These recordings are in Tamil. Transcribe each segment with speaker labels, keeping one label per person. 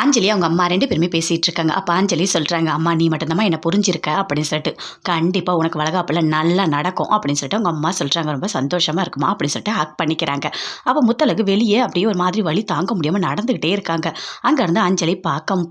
Speaker 1: அஞ்சலி அவங்க அம்மா 2 பேருமே பேசிட்டு இருக்காங்க. அப்ப அஞ்சலி சொல்றாங்க, "அம்மா நீ மட்டும் தாம்மா என்ன புரிஞ்சிருக்க" அப்படின்னு சொல்லிட்டு. "கண்டிப்பா உனக்கு வளகாப்புல நல்லா நடக்கும்" அப்படின்னு சொல்லிட்டு அவங்க அம்மா சொல்றாங்க. "ரொம்ப சந்தோஷமா இருக்குமா" அப்படின்னு சொல்லிட்டு ஹக் பண்ணிக்கிறாங்க. அப்ப முத்தழகு வெளியே அப்படியே ஒரு மாதிரி வலி தாங்க முடியாம நடந்துகிட்டே இருக்காங்க. அங்க இருந்து அஞ்சலி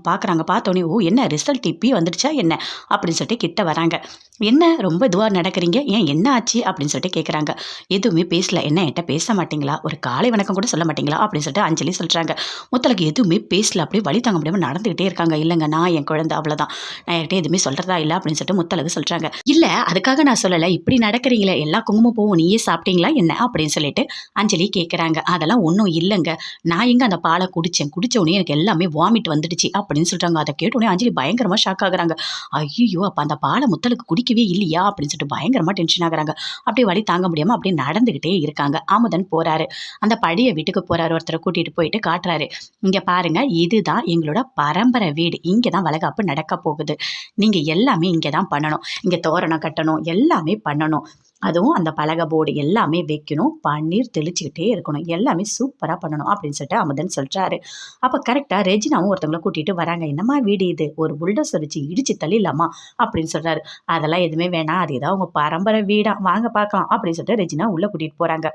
Speaker 1: பார்க்குறாங்க. பார்த்தோனே, "ஓ என்ன ரிசல்ட் இப்பயே வந்துடுச்சா என்ன?" அப்படின்னு சொல்லிட்டு கிட்ட வராங்க. "என்ன ரொம்ப இதுவா நடக்கிறீங்க? ஏன் என்ன ஆச்சு?" அப்படின்னு சொல்லிட்டு கேட்குறாங்க. "எதுவுமே பேசல. என்ன என்ட்ட பேச மாட்டீங்களா? ஒரு காலை வணக்கம் கூட சொல்ல மாட்டீங்களா?" அப்படின்னு சொல்லிட்டு அஞ்சலி சொல்றாங்க. முத்தழகு எதுவுமே பேசல. அப்படியே வலி தாங்க முடியாம நடந்துகிட்டே இருக்காங்க. "இல்லங்க நான் என் குழந்தை அவ்வளோதான். நான் யார்கிட்டயும் எதுவுமே சொல்றதா இல்ல" அப்படின்னு சொல்லிட்டு முத்தழகு சொல்றாங்க. "இல்ல அதுக்காக நான் சொல்லல. இப்படி நடக்கிறீங்களே எல்லா குங்குமம் பூவும் நீயே சாப்பிட்டீங்களா என்ன?" அப்படின்னு சொல்லிட்டு அஞ்சலி கேட்குறாங்க. "அதெல்லாம் ஒண்ணும் இல்லங்க. நான் எங்க அந்த பால குடிச்சேன். குடிச்ச உடனே எனக்கு எல்லாமே வாமிட் வந்துடுச்சு" அப்படின்னு சொல்றாங்க. அத கேட்ட உடனே அஞ்சலி பயங்கரமா ஷாக் ஆகுறாங்க. ஐய்யய்யோ! அப்ப அந்த பால முத்தழகு குடிக்கவே இல்லையா? அப்படின்னு சொல்லிட்டு பயங்கரமா டென்ஷன் ஆகுறாங்க. அப்படியே வலி தாங்க முடியாம அப்படியே நடந்துகிட்டே இருக்காங்க. அமுதன் போறாரு. அந்த பழைய வீட்டுக்கு போறாரு. ஒருத்தர கூட்டிட்டு போயிட்டு காட்டுறாரு. "இங்க பாருங்க இதுதான் எங்களோட பரம்பரை வீடு. இங்க தான் வளகாப்பு நடக்க போகுது. நீங்க எல்லாமே இங்க தான் பண்ணணும். இங்க தோரணம் கட்டணும். எல்லாமே பண்ணணும். அதுவும் அந்த பலகை போர்டு எல்லாமே வைக்கணும். பன்னீர் தெளிச்சுக்கிட்டே இருக்கணும். எல்லாமே சூப்பரா பண்ணணும்" அப்படின்னு சொல்லிட்டு அமுதன் சொல்றாரு. அப்ப கரெக்ட்டா ரெஜினாவும் ஒருத்தவங்கள கூட்டிட்டு வராங்க. "என்னம்மா வீடு இது? ஒரு புல்டோசர் வச்சு இடிச்சு தள்ளிடலாமா?" அப்படின்னு சொல்றாரு. "அதெல்லாம் எதுவுமே வேணாம். அது ஏதோ உங்க பரம்பரை வீடா. வாங்க பார்க்கலாம்" அப்படின்னு சொல்லிட்டு ரெஜினா உள்ள கூட்டிட்டு போறாங்க.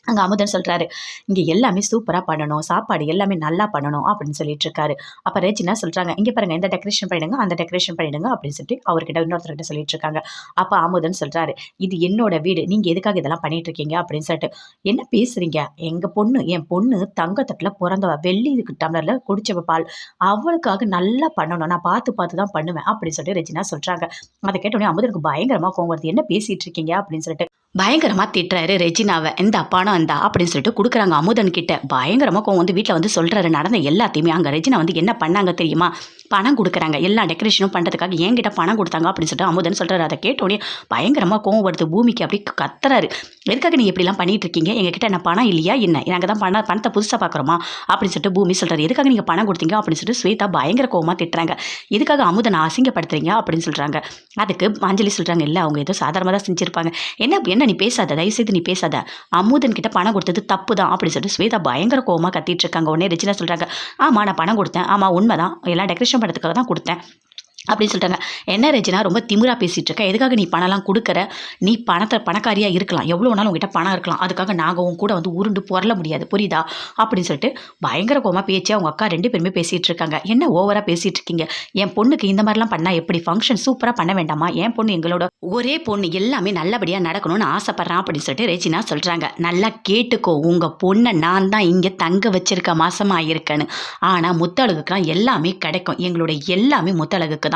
Speaker 1: அங்க அமுதன் சொல்றாரு, "இங்க எல்லாமே சூப்பரா பண்ணணும். சாப்பாடு எல்லாமே நல்லா பண்ணணும்" அப்படின்னு சொல்லிட்டு இருக்காரு. அப்ப ரெஜினா சொல்றாங்க, "இங்க பாருங்க இந்த டெக்கரேஷன் பண்ணிடுங்க, அந்த டெக்கரேஷன் பண்ணிடுங்க" அப்படின்னு சொல்லிட்டு அவர்கிட்ட இன்னொருத்தர்கிட்ட சொல்லிட்டு இருக்காங்க. அப்ப அமுதன் சொல்றாரு, "இது என்னோட வீடு. நீங்க எதுக்காக இதெல்லாம் பண்ணிட்டு இருக்கீங்க?" அப்படின்னு சொல்லிட்டு. "என்ன பேசுறீங்க? என் பொண்ணு தங்க தட்டுல பொறந்தவ. வெள்ளி டம்ளர்ல குடிச்சவ பால். அவளுக்காக நல்லா பண்ணணும். நான் பார்த்து பார்த்து தான் பண்ணுவேன்" அப்படின்னு சொல்லிட்டு ரெஜினா சொல்றாங்க. அத கேட்ட உடனே அமுதனுக்கு பயங்கரமா கோவம் வருது. "என்ன பேசிட்டு இருக்கீங்க?" அப்படின்னு சொல்லிட்டு. பயங்கரமா திட்டுறாரு ரெஜினாவ. "இந்தா பணம் இந்தா" அப்படின்னு சொல்லிட்டு குடுக்குறாங்க அமுதன் கிட்ட. பயங்கரமா கோவம் வந்து வீட்ல வந்து சொல்றாரு நடந்த எல்லாத்தையுமே. அங்க ரெஜினா வந்து என்ன பண்ணாங்க தெரியுமா? பணம் குடுக்குறாங்க. எல்லா டெக்கரேஷனும் பண்றதுக்காக என்கிட்ட பணம் குடுத்தாங்க அப்படின்னு சொல்லிட்டு அமுதன் சொல்றாரு. அத கேட்ட உடனே பயங்கரமா கோவம் வருது பூமிக்கு. அப்படியே கத்துறாரு. "எதுக்காக நீங்க இப்படிலாம் பண்ணிட்டு இருக்கீங்க? எங்ககிட்ட என்ன பணம் இல்லையா என்ன? நாங்க தான் பணத்த புதுசா பார்க்குறோமா?" அப்படின்னு சொல்லிட்டு பூமி சொல்றாரு. "எதுக்காக நீங்க பணம் குடுத்தீங்க?" அப்படின்னு சொல்லிட்டு ஸ்வேதா பயங்கர கோவமா திட்டுறாங்க. "எதுக்காக அமுதன அசிங்கப்படுத்துறீங்க?" அப்படின்னு சொல்றாங்க. அதுக்கு அஞ்சலி சொல்றாங்க, "இல்ல அவங்க ஏதோ சாதாரணமா தான் செஞ்சிருப்பாங்க." "என்ன என்ன நீ பேசாத. தயவுசெய்து நீ பேசாத. அமுதன் கிட்ட பணம் குடுத்தது தப்பு தான்" அப்படின்னு சொல்லிட்டு ஸ்வேதா பயங்கர கோவமா கத்திட்டு இருக்காங்க. உடனே ரெஜினா சொல்றாங்க, "ஆமா நான் பணம் குடுத்தேன். ஆமா உண்மதான். எல்லாம் டெக்கரேஷன் பண்றதுக்காக தான் குடுத்தேன்" அப்படின்னு சொல்லிட்டாங்க. "என்ன ரெஜினா ரொம்ப திமிரா பேசிட்டு இருக்க. எதுக்காக நீ பணம்லாம் குடுக்குற? நீ பணக்காரியா இருக்கலாம். எவ்வளோ வேணாலும் உன்கிட்ட பணம் இருக்கலாம். அதுக்காக நாங்க உன் கூட வந்து உருண்டு பொரள முடியாது. புரியுதா?" அப்படின்னு சொல்லிட்டு பயங்கர கோவமா பேச்சு அவங்க அக்கா 2 பேருமே பேசிட்டு இருக்காங்க. "என்ன ஓவரா பேசிட்டு இருக்கீங்க? என் பொண்ணுக்கு இந்த மாரிலாம் பண்ணா எப்படி? ஃபங்ஷன் சூப்பரா பண்ண வேண்டாமா? என் பொண்ணு எங்களோட ஒரே பொண்ணு. எல்லாமே நல்லபடியா நடக்கணும்னு ஆசைப்படுறான்" அப்படின்னு சொல்லிட்டு ரெஜினா சொல்றாங்க. "நல்லா கேட்டுக்கோ. உங்க பொண்ண நான் தான் இங்க தங்க வச்சிருக்கேன். மாசமா இருக்கேன்னு. ஆனா முத்தழகுக்குலாம் எல்லாமே கிடைக்கும். எங்களோட எல்லாமே முத்தழகுக்கு தான்.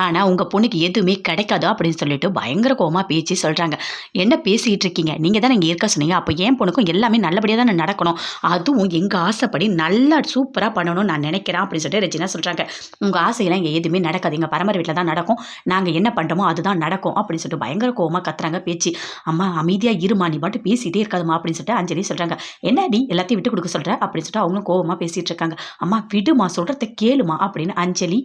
Speaker 1: ஆனா உங்க பொண்ணுக்கு எதுவுமே கிடைக்காது" அப்படின்னு சொல்லிட்டு பயங்கர கோவமா பேச்சு சொல்றாங்க. "என்ன பேசிட்டு இருக்கீங்க? நீங்க தானே இங்க இருக்க சொன்னீங்க. அப்ப என் பொண்ணுக்கும் எல்லாமே நல்லபடியா தானே நடக்கணும். அதுவும் எங்க ஆசைப்படி நல்லா சூப்பரா பண்ணணும்னு நான் நினைக்கிறேன்" அப்படின்னு சொல்லிட்டு ரெஜினா சொல்றாங்க. "உங்க ஆசையெல்லாம் இங்க எதுவுமே நடக்காது. எங்க பரம்பரை வீட்ல தான் நடக்கும். நாங்க என்ன பண்றோமோ அதுதான் நடக்கும்" அப்படின்னு சொல்லிட்டு பயங்கர கோவமா கத்துறாங்க பேச்சு. "அம்மா அமைதியா இருமா. நீ பாட்டு பேசிட்டே இருக்காதம்மா" அப்படின்னு சொல்லிட்டு அஞ்சலி சொல்றாங்க. "என்னடி எல்லாத்தையும் விட்டு குடுக்க சொல்ற?" அப்படின்னு சொல்லிட்டு அவங்களும் கோவமா பேசிட்டு இருக்காங்க. "அம்மா விடுமா. சொல்றத கேளுமா" அப்படின்னு அஞ்சலி